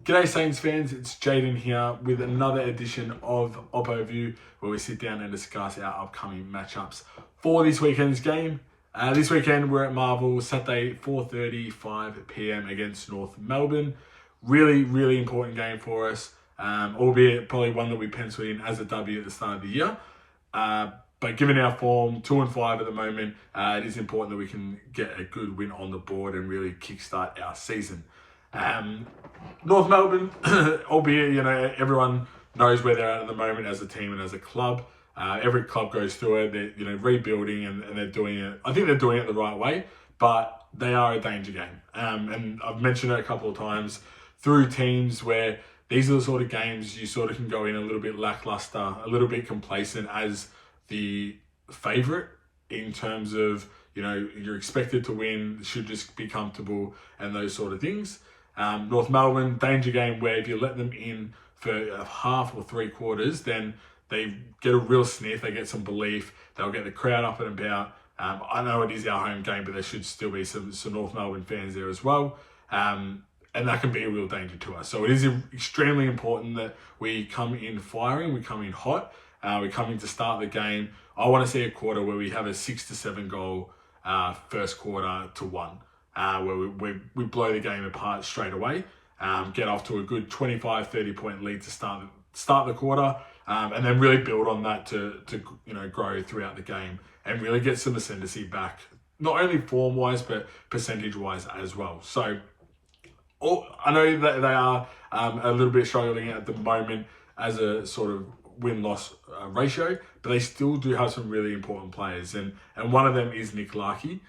G'day Saints fans, it's Jayden here with another edition of OPPO View, where we sit down and discuss our upcoming matchups for this weekend's game. This weekend we're at Marvel, Saturday 4:35 PM against North Melbourne. Really important game for us, albeit probably one that we penciled in as a W at the start of the year. But given our form, 2-5 at the moment, it is important that we can get a good win on the board and really kickstart our season. North Melbourne, albeit, everyone knows where they're at the moment as a team and as a club. Every club goes through it. They're, rebuilding and they're doing it. I think they're doing it the right way, but they are a danger game. And I've mentioned it a couple of times through teams where these are the sort of games you sort of can go in a little bit lackluster, a little bit complacent as the favourite in terms of, you're expected to win, should just be comfortable and those sort of things. North Melbourne, danger game where if you let them in for a half or 3 quarters, then they get a real sniff, they get some belief, they'll get the crowd up and about. I know it is our home game, but there should still be some North Melbourne fans there as well. And that can be a real danger to us. So it is extremely important that we come in firing, we come in hot, we come in to start the game. I want to see a quarter where we have a 6 to 7 goal first quarter to 1. Where we blow the game apart straight away, get off to a good 25-30 point lead to start the quarter, and then really build on that to grow throughout the game and really get some ascendancy back, not only form wise but percentage wise as well. So I know that they are a little bit struggling at the moment as a sort of win-loss ratio, but they still do have some really important players, and one of them is Nick Larkey.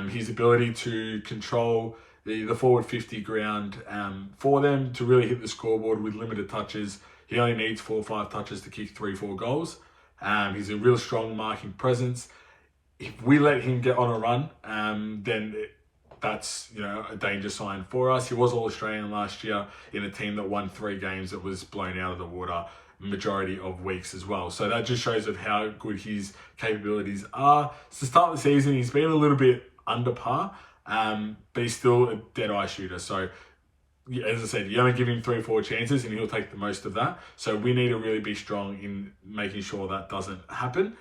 His ability to control the forward 50 ground for them to really hit the scoreboard with limited touches. He only needs 4 or 5 touches to kick 3-4 goals. He's a real strong marking presence. If we let him get on a run, then that's a danger sign for us. He was All-Australian last year in a team that won 3 games that was blown out of the water majority of weeks as well. So that just shows of how good his capabilities are. To start the season, he's been a little bit under par, but he's still a dead-eye shooter. So as I said, you only give him 3 or 4 chances and he'll take the most of that. So we need to really be strong in making sure that doesn't happen.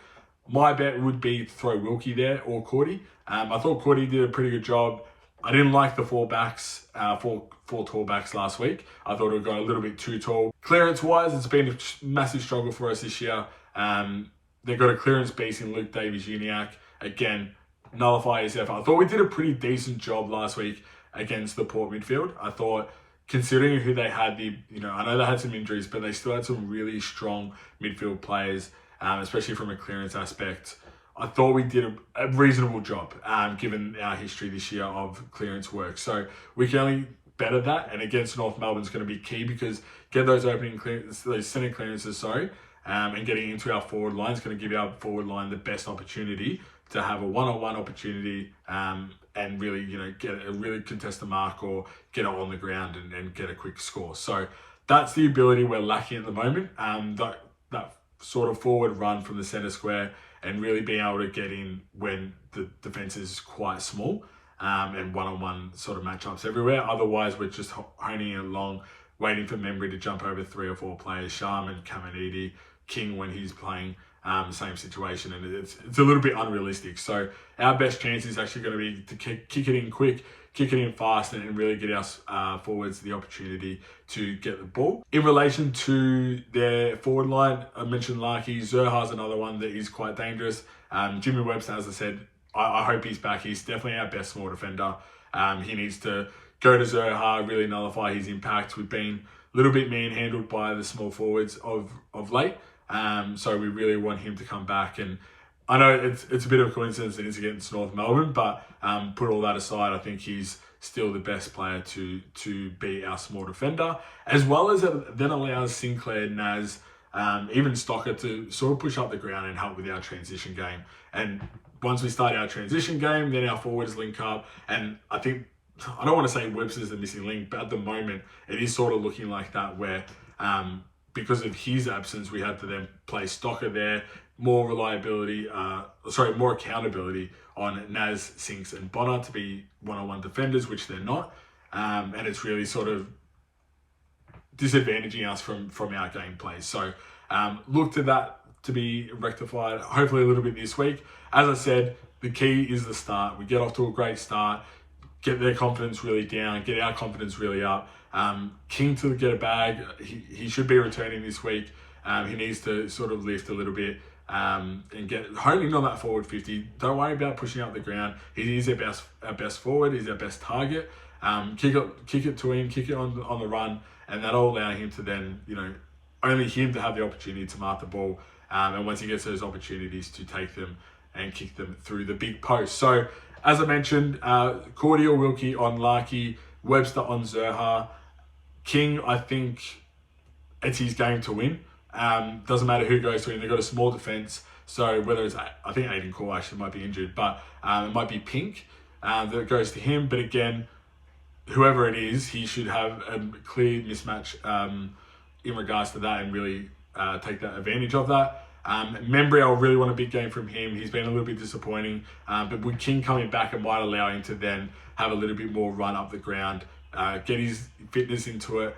My bet would be to throw Wilkie there or Cordy. I thought Cordy did a pretty good job. I didn't like the 4 backs, four tall backs last week. I thought it got a little bit too tall. Clearance-wise, it's been a massive struggle for us this year. They've got a clearance beast in Luke Davies-Uniacke. Again, nullify his effort. I thought we did a pretty decent job last week against the Port midfield. I thought, considering who they had, I know they had some injuries, but they still had some really strong midfield players, especially from a clearance aspect. I thought we did a reasonable job, given our history this year of clearance work. So we can only better that, and against North Melbourne is going to be key because get those opening clearances, those centre clearances, and getting into our forward line is going to give our forward line the best opportunity to have a one-on-one opportunity, and really, get a really contest the mark or get it on the ground and get a quick score. So that's the ability we're lacking at the moment. That sort of forward run from the centre square and really being able to get in when the defence is quite small, and one-on-one sort of matchups everywhere. Otherwise, we're just honing it along, waiting for Membry to jump over 3 or 4 players, Sharman, Caminiti, King when he's playing, same situation, and it's a little bit unrealistic. So our best chance is actually going to be to kick it in quick, kick it in fast, and really get our forwards the opportunity to get the ball. In relation to their forward line, I mentioned Larkey. Zurhaar's another one that is quite dangerous. Jimmy Webster, as I said, I hope he's back. He's definitely our best small defender. He needs to go to Zurhaar, really nullify his impact. We've been a little bit manhandled by the small forwards of late. So we really want him to come back. And I know it's a bit of a coincidence that it's against North Melbourne, but put all that aside, I think he's still the best player to be our small defender, as well as it then allows Sinclair, Naz, even Stocker to sort of push up the ground and help with our transition game. And once we start our transition game, then our forwards link up. And I think, I don't want to say Webster's the missing link, but at the moment it is sort of looking like that where because of his absence, we had to then play Stocker there, more reliability, more accountability on Naz, Sinks and Bonner to be one-on-one defenders, which they're not. And it's really sort of disadvantaging us from our gameplay. So look to that to be rectified, hopefully a little bit this week. As I said, the key is the start. We get off to a great start, get their confidence really down, get our confidence really up. King to get a bag, he should be returning this week. He needs to sort of lift a little bit and get honing on that forward 50. Don't worry about pushing up the ground. He is our best forward. He's our best target. Kick it to him, kick it on the run, and that'll allow him to then, only him to have the opportunity to mark the ball. And once he gets those opportunities, to take them and kick them through the big post. So, as I mentioned, Cordial Wilkie on Larky, Webster on Zerha. King, I think it's his game to win. Doesn't matter who goes to him. They've got a small defence. So whether it's, I think Aiden Core actually might be injured, but it might be Pink that goes to him. But again, whoever it is, he should have a clear mismatch in regards to that and really take that advantage of that. Membry, I really want a big game from him. He's been a little bit disappointing, but with King coming back, it might allow him to then have a little bit more run up the ground, get his fitness into it,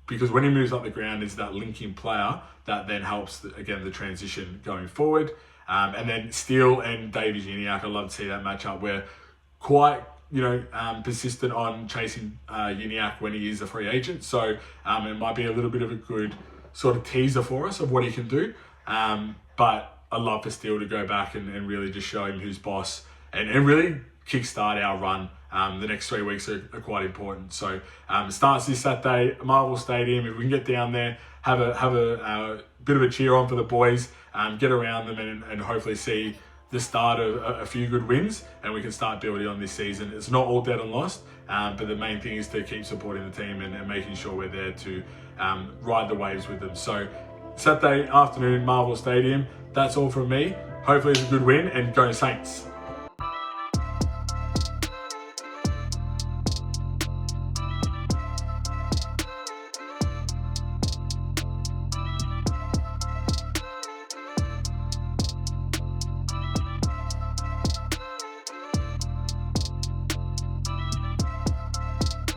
because when he moves up the ground, it's that linking player that then helps, again, the transition going forward. And then Steele and Davies Uniacke, I'd love to see that matchup where quite persistent on chasing Uniacke when he is a free agent. So it might be a little bit of a good sort of teaser for us of what he can do. But I'd love for Steele to go back and really just show him who's boss and really kickstart our run. The next 3 weeks are quite important. So starts this Saturday, Marvel Stadium. If we can get down there, have a bit of a cheer on for the boys, get around them and hopefully see the start of a few good wins, and we can start building on this season. It's not all dead and lost, but the main thing is to keep supporting the team and making sure we're there to ride the waves with them. So Saturday afternoon, Marvel Stadium. That's all from me. Hopefully it's a good win, and go Saints.